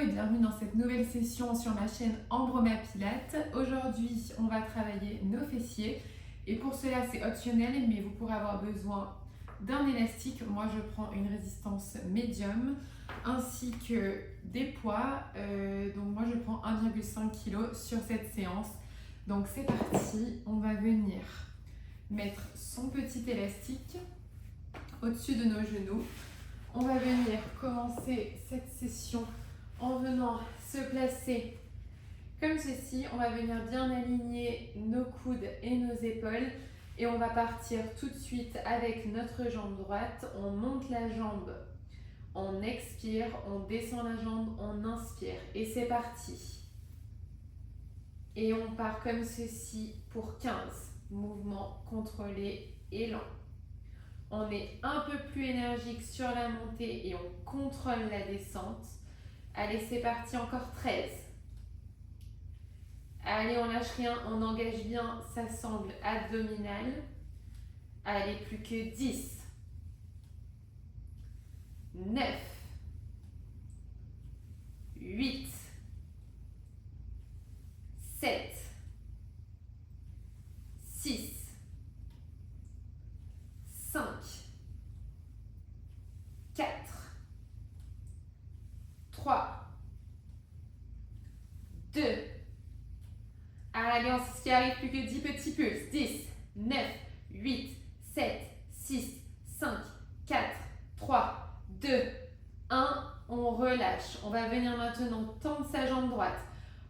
et bienvenue dans cette nouvelle session sur ma chaîne Ambroma Pilates. Aujourd'hui, on va travailler nos fessiers et pour cela, c'est optionnel, mais vous pourrez avoir besoin d'un élastique. Moi, je prends une résistance médium ainsi que des poids. Donc moi, je prends 1,5 kg sur cette séance. Donc c'est parti, on va venir mettre son petit élastique au-dessus de nos genoux. On va venir commencer cette session en venant se placer comme ceci. On va venir bien aligner nos coudes et nos épaules et on va partir tout de suite avec notre jambe droite. On monte la jambe, on expire, on descend la jambe, on inspire et c'est parti. Et on part comme ceci pour 15 mouvements contrôlés et lents. On est un peu plus énergique sur la montée et on contrôle la descente. Allez, c'est parti, encore 13. Allez, on lâche rien, on engage bien sa sangle abdominale. Allez, plus que 10. 9. 8. 7. 6. 5, 4, 3, 2, allez, on s'y arrive, plus que 10 petits pulses, 10, 9, 8, 7, 6, 5, 4, 3, 2, 1, on relâche. On va venir maintenant tendre sa jambe droite.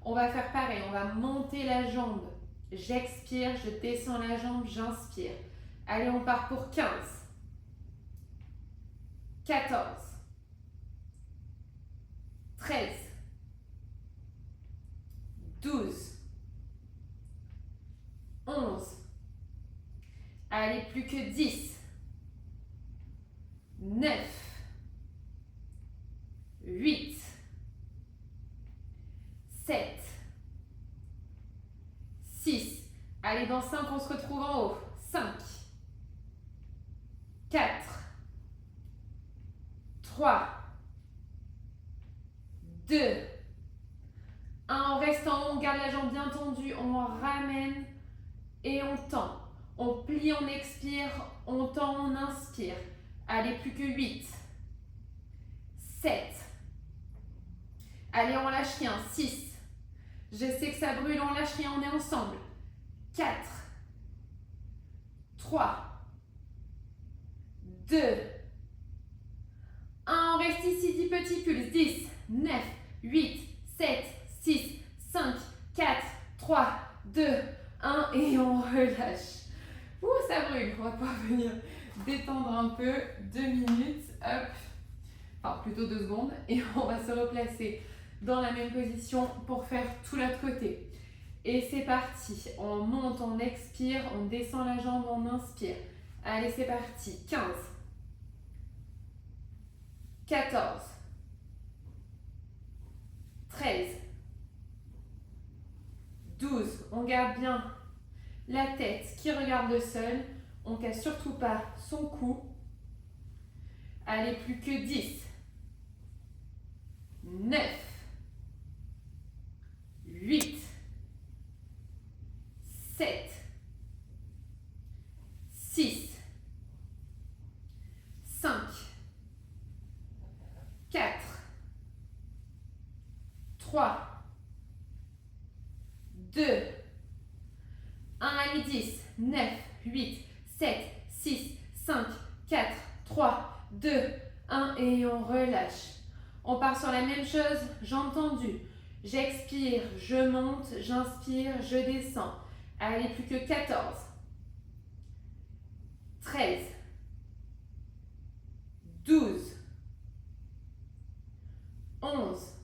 On va faire pareil, on va monter la jambe, j'expire, je descends la jambe, j'inspire. Allez, on part pour 15, 14, 13, 12, 11, allez, plus que 10, 9, 8, 7, 6, allez, dans 5, on se retrouve en haut, 5, 4, 3, 2, 1, on reste en haut, on garde la jambe bien tendue, on ramène et on tend. On plie, on expire, on tend, on inspire. Allez, plus que 8, 7, allez, on lâche rien, 6, je sais que ça brûle, on lâche rien, on est ensemble, 4, 3, 2, 1, on reste ici, 10 petits pulses, 10, 9, 8, 7, 6, 5, 4, 3, 2, 1 et on relâche. Ouh, ça brûle, on va pouvoir venir détendre un peu, 2 minutes, hop, enfin plutôt 2 secondes et on va se replacer dans la même position pour faire tout l'autre côté. Et c'est parti, on monte, on expire, on descend la jambe, on inspire. Allez, c'est parti, 15, 14, 13, 12, on garde bien la tête qui regarde le sol, on ne casse surtout pas son cou. Allez, plus que 10, 9, 8, 7, 6, 5, 4, 3, 2, 1, allez, 10, 9, 8, 7, 6, 5, 4, 3, 2, 1 et on relâche. On part sur la même chose, jambes tendues. J'expire, je monte, j'inspire, je descends. Allez, plus que 14, 13, 12, 11,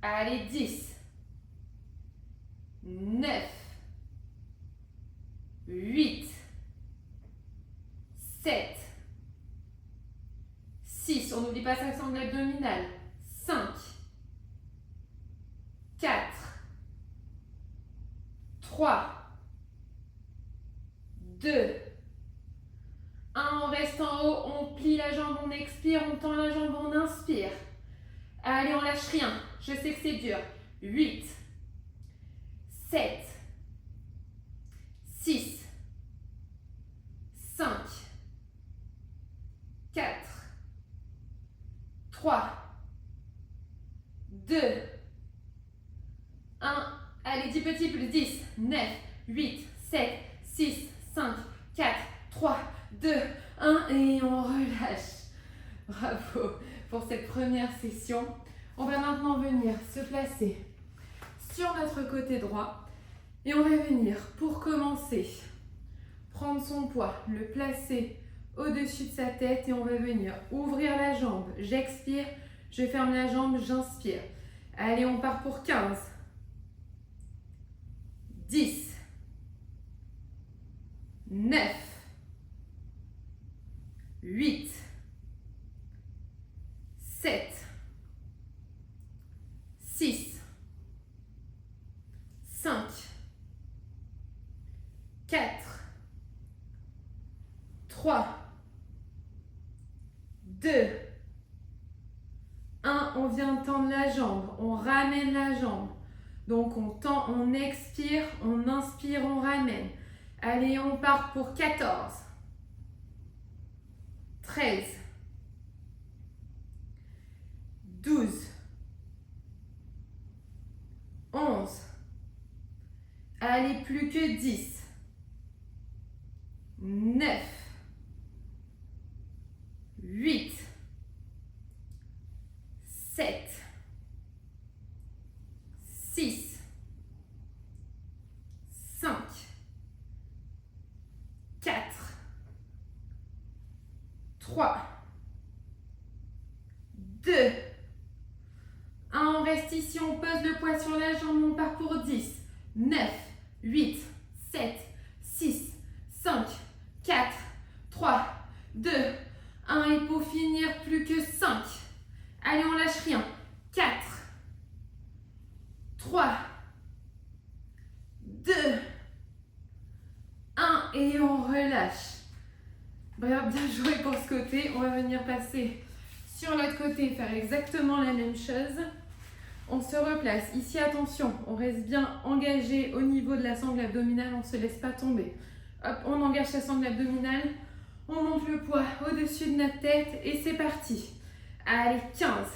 allez, 10, 9, 8, 7, 6, on n'oublie pas sa sangle abdominale, 5, 4, 3, 2, 1, on reste en haut, on plie la jambe, on expire, on tend la jambe, on inspire. Allez. Allez, on lâche rien. Je sais que c'est dur. 8, 7, 6, 5, 4, 3, 2, 1. Allez, 10 petits plus 10, 9, 8, 7, 6, 5, 4, 3, 2, 1 et on relâche. Bravo pour cette première session. On va maintenant venir se placer sur notre côté droit et on va venir, pour commencer, prendre son poids, le placer au-dessus de sa tête et on va venir ouvrir la jambe. J'expire, je ferme la jambe, j'inspire. Allez, on part pour 15, 10, 9, 8, 7, 6, 5, 4, 3, 2, 1. On vient de tendre la jambe, on ramène la jambe. Donc on tend, on expire, on inspire, on ramène. Allez, on part pour 14, 13, 12, 11. Allez, plus que 10, 9, 8, 7, 6, 5, 4, 3, 2, 1. On reste ici, on pose le poids sur la jambe, on part pour 10, 9, 8, 7, 6, 5, 4, 3, 2, 1. Et pour finir, plus que 5. Allez, on lâche rien. 4, 3, 2, 1. Et on relâche. Bien joué pour ce côté. On va venir passer sur l'autre côté, faire exactement la même chose. On se replace. Ici, attention, on reste bien engagé au niveau de la sangle abdominale. On ne se laisse pas tomber. Hop, on engage la sangle abdominale. On monte le poids au-dessus de notre tête et c'est parti. Allez, 15.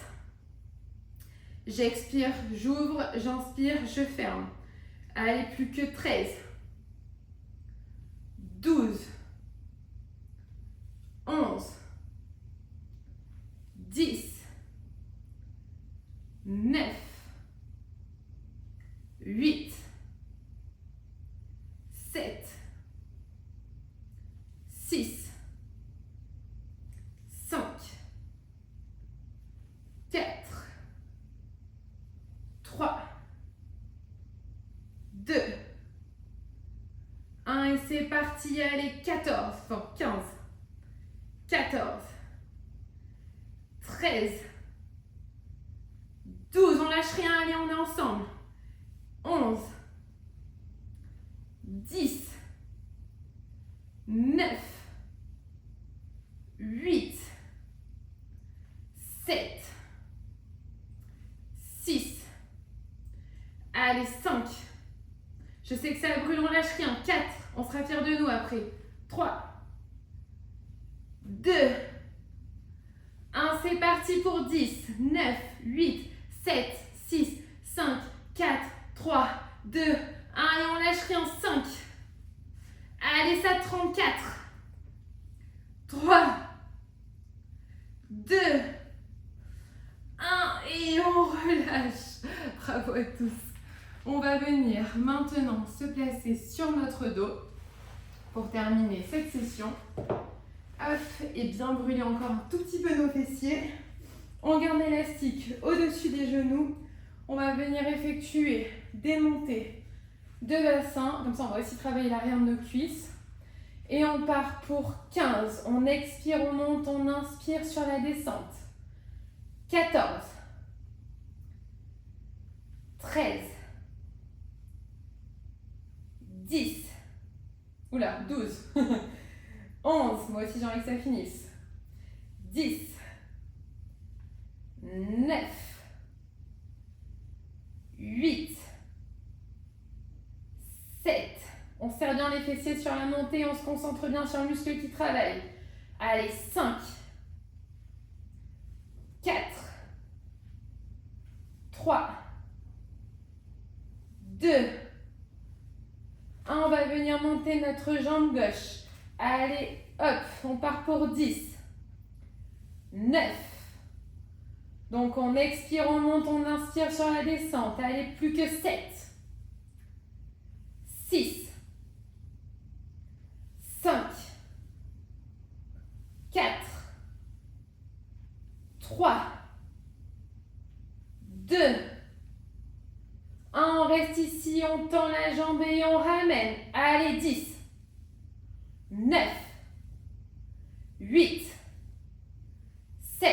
J'expire, j'ouvre, j'inspire, je ferme. Allez, plus que 13. 12. 11. 10. 9. 8. 7. 6. 5. 4. 3. 2. 1 et c'est parti. Allez, 14. Enfin, 15. 14. 13. 12. On lâche rien. Allez, on est ensemble. 11. 10. 9. 8. 7. 6. Allez, 5. Je sais que ça brûle, on lâche rien. 4. On sera fiers de nous après. 3. 2. 1. C'est parti pour 10. 9. 8. 7. 6. 5. 4. 3. 2. 1. Et on lâche rien. 5. Allez, ça 34. 3. 2. 1. Et on relâche. Bravo à tous. On va venir maintenant se placer sur notre dos pour terminer cette session. Hop, et bien brûler encore un tout petit peu nos fessiers. On garde l'élastique au-dessus des genoux. On va venir effectuer des montées de bassin. Comme ça, on va aussi travailler l'arrière de nos cuisses. Et on part pour 15. On expire, on monte, on inspire sur la descente. 14. 13. 10. Oula, 12. 11. Moi aussi, j'ai envie que ça finisse. 10. 9. 8, 7. On serre bien les fessiers sur la montée, on se concentre bien sur le muscle qui travaille. Allez, 5, 4, 3, 2, 1. On va venir monter notre jambe gauche. Allez, hop, on part pour 10, 9. Donc on expire, on monte, on inspire sur la descente. Allez, plus que 7, 6, 5, 4, 3, 2, 1. On reste ici, on tend la jambe et on ramène. Allez, 10, 9, 8, 7,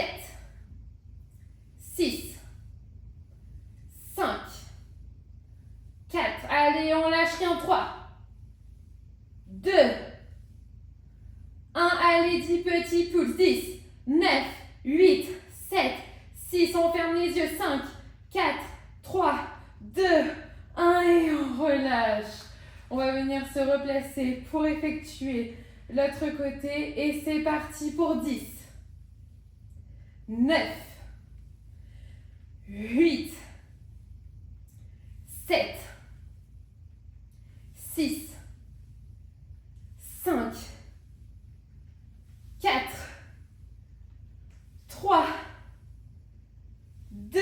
6, 5, 4. Allez, on lâche rien. 3, 2, 1. Allez, 10 petits pouces. 10, 9, 8, 7, 6. On ferme les yeux. 5, 4, 3, 2, 1. Et on relâche. On va venir se replacer pour effectuer l'autre côté. Et c'est parti pour 10, 9, 8, 7, 6, 5, 4, 3, 2,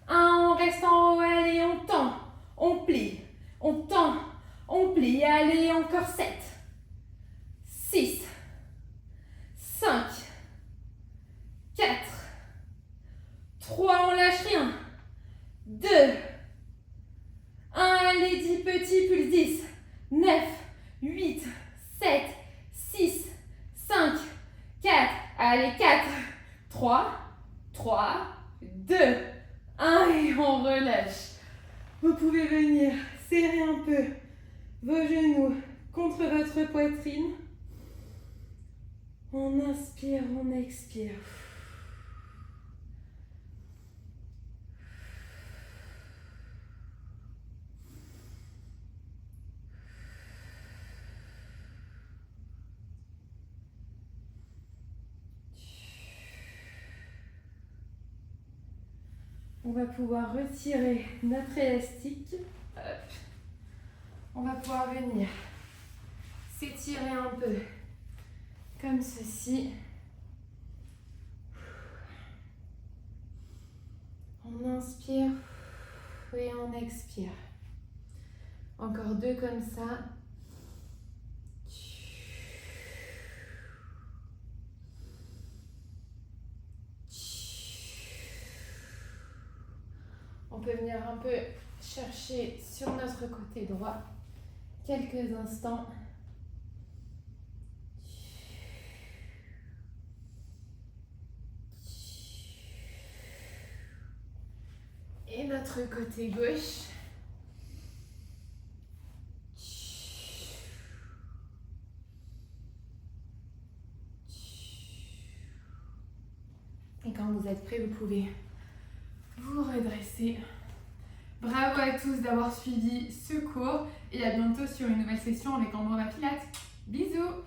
1. On reste en haut, allez, on tend, on plie, on tend, on plie, allez, encore 7, 6, 5, 4, 3, on lâche rien, 2, 1, allez, 10 petits pulses. 10, 9, 8, 7, 6, 5, 4, allez, 4, 3, 2, 1 et on relâche. Vous pouvez venir serrer un peu vos genoux contre votre poitrine. On inspire, on expire. On va pouvoir retirer notre élastique. Hop. On va pouvoir venir s'étirer un peu comme ceci. On inspire et on expire. Encore 2 comme ça. On peut venir un peu chercher sur notre côté droit quelques instants. Et notre côté gauche. Et quand vous êtes prêts, vous pouvez vous redresser. Bravo à tous d'avoir suivi ce cours et à bientôt sur une nouvelle session avec Ambrosia Pilates. Bisous!